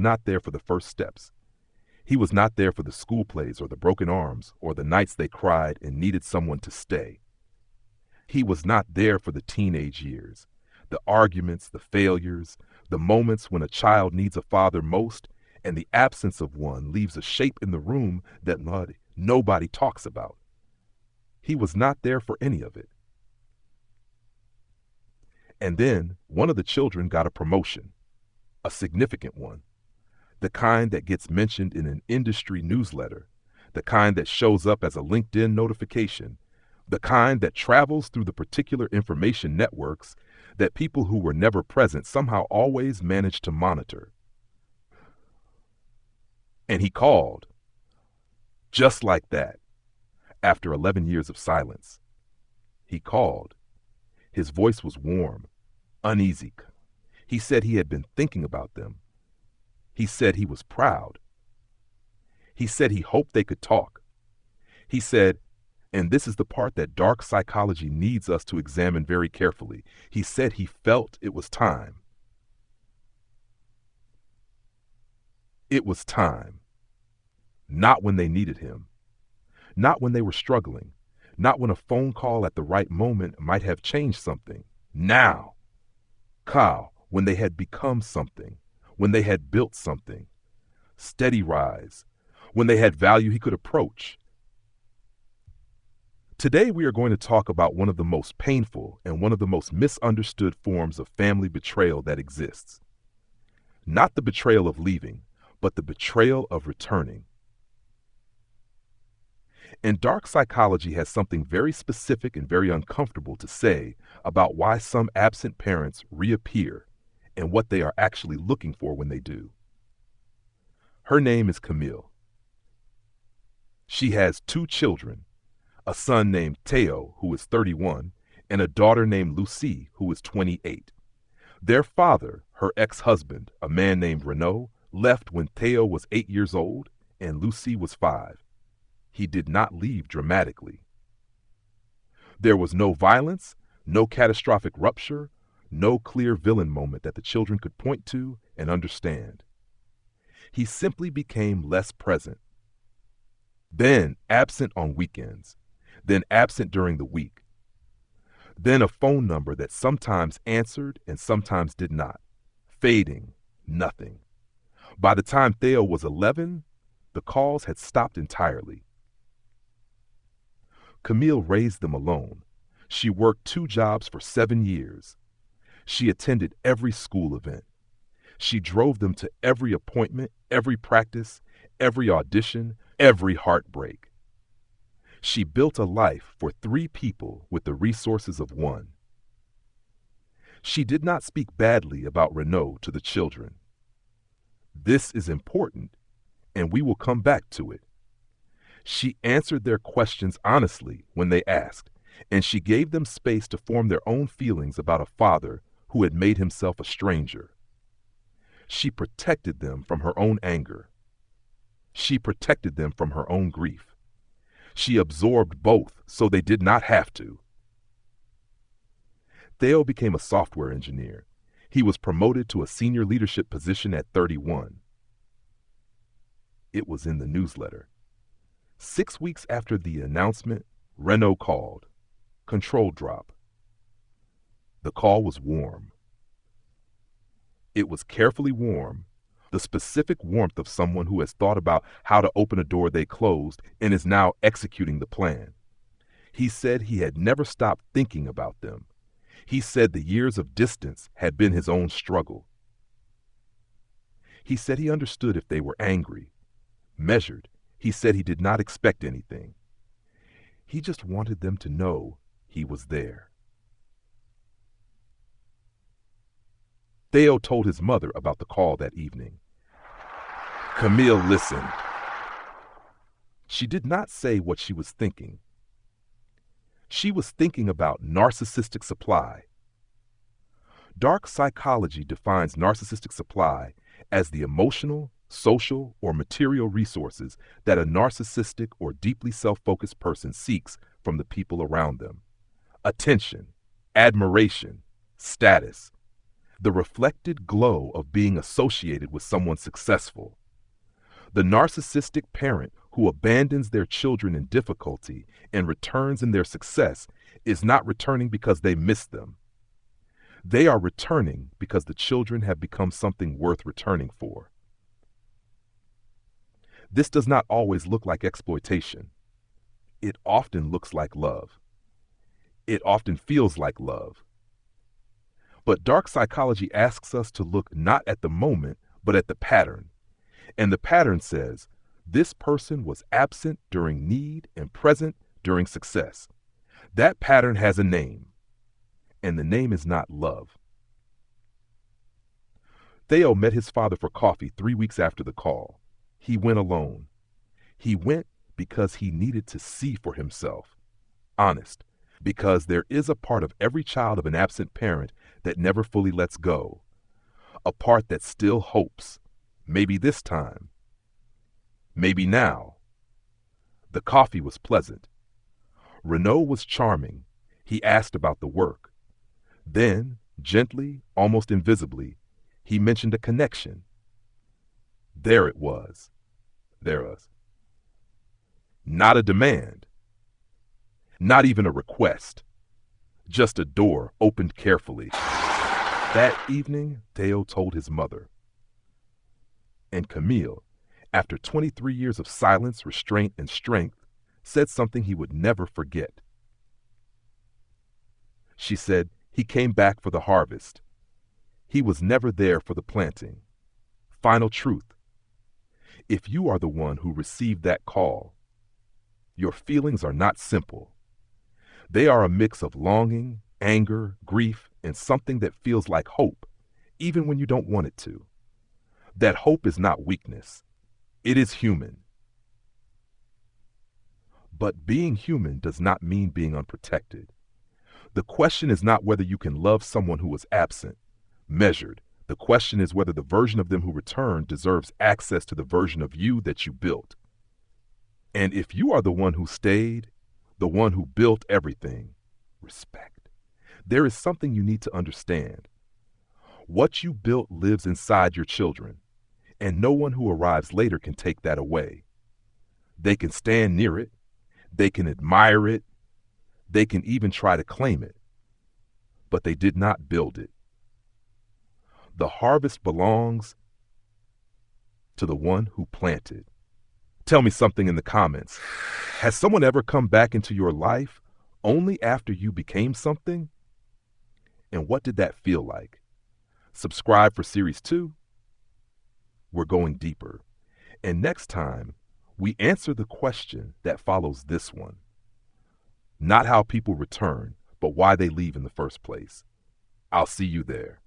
Not there for the first steps. He was not there for the school plays or the broken arms or the nights they cried and needed someone to stay. He was not there for the teenage years, the arguments, the failures, the moments when a child needs a father most and the absence of one leaves a shape in the room that nobody talks about. He was not there for any of it. And then one of the children got a promotion, a significant one, the kind that gets mentioned in an industry newsletter, the kind that shows up as a LinkedIn notification, the kind that travels through the particular information networks that people who were never present somehow always manage to monitor. And he called, just like that, after 11 years of silence. He called. His voice was warm, uneasy. He said he had been thinking about them. He said he was proud. He said he hoped they could talk. He said, and this is the part that dark psychology needs us to examine very carefully, he said he felt it was time. It was time. Not when they needed him. Not when they were struggling. Not when a phone call at the right moment might have changed something. Now. Kyle, when they had become something. When they had built something. Steady rise. When they had value he could approach. Today we are going to talk about one of the most painful and one of the most misunderstood forms of family betrayal that exists. Not the betrayal of leaving, but the betrayal of returning. And dark psychology has something very specific and very uncomfortable to say about why some absent parents reappear and what they are actually looking for when they do. Her name is Camille. She has 2 children, a son named Théo, who is 31, and a daughter named Lucie, who is 28. Their father, her ex-husband, a man named Renaud, left when Théo was 8 years old and Lucie was 5. He did not leave dramatically. There was no violence, no catastrophic rupture, no clear villain moment that the children could point to and understand. He simply became less present. Then absent on weekends, then absent during the week. Then a phone number that sometimes answered and sometimes did not. Fading, nothing. By the time Théo was 11, the calls had stopped entirely. Camille raised them alone. She worked 2 jobs for 7 years. She attended every school event. She drove them to every appointment, every practice, every audition, every heartbreak. She built a life for 3 people with the resources of 1. She did not speak badly about Renaud to the children. This is important, and we will come back to it. She answered their questions honestly when they asked, and she gave them space to form their own feelings about a father who had made himself a stranger. She protected them from her own anger. She protected them from her own grief. She absorbed both so they did not have to. Théo became a software engineer. He was promoted to a senior leadership position at 31. It was in the newsletter. 6 weeks after the announcement, Renaud called. Control drop. The call was warm. It was carefully warm, the specific warmth of someone who has thought about how to open a door they closed and is now executing the plan. He said he had never stopped thinking about them. He said the years of distance had been his own struggle. He said he understood if they were angry, measured. He said he did not expect anything. He just wanted them to know he was there. Théo told his mother about the call that evening. Camille listened. She did not say what she was thinking. She was thinking about narcissistic supply. Dark psychology defines narcissistic supply as the emotional, social, or material resources that a narcissistic or deeply self-focused person seeks from the people around them. Attention, admiration, status. the reflected glow of being associated with someone successful. The narcissistic parent who abandons their children in difficulty and returns in their success is not returning because they miss them. They are returning because the children have become something worth returning for. This does not always look like exploitation. It often looks like love. It often feels like love. But dark psychology asks us to look not at the moment, but at the pattern. And the pattern says, this person was absent during need and present during success. That pattern has a name, and the name is not love. Théo met his father for coffee 3 weeks after the call. He went alone. He went because he needed to see for himself. Honest, because there is a part of every child of an absent parent that never fully lets go. A part that still hopes, maybe this time, maybe now. The coffee was pleasant. Renaud was charming. He asked about the work. Then, gently, almost invisibly, he mentioned a connection. There it was. There was. Not a demand. Not even a request. Just a door opened carefully. That evening, Théo told his mother. And Camille, after 23 years of silence, restraint, and strength, said something he would never forget. She said, he came back for the harvest. He was never there for the planting. Final truth. If you are the one who received that call, your feelings are not simple. They are a mix of longing, anger, grief, and something that feels like hope, even when you don't want it to. That hope is not weakness. It is human. But being human does not mean being unprotected. The question is not whether you can love someone who was absent, measured. The question is whether the version of them who returned deserves access to the version of you that you built. And if you are the one who stayed, the one who built everything, respect. There is something you need to understand. What you built lives inside your children, and no one who arrives later can take that away. They can stand near it. They can admire it. They can even try to claim it. But they did not build it. The harvest belongs to the one who planted. Tell me something in the comments. Has someone ever come back into your life only after you became something? And what did that feel like? Subscribe for Series 2. We're going deeper. And next time, we answer the question that follows this one. Not how people return, but why they leave in the first place. I'll see you there.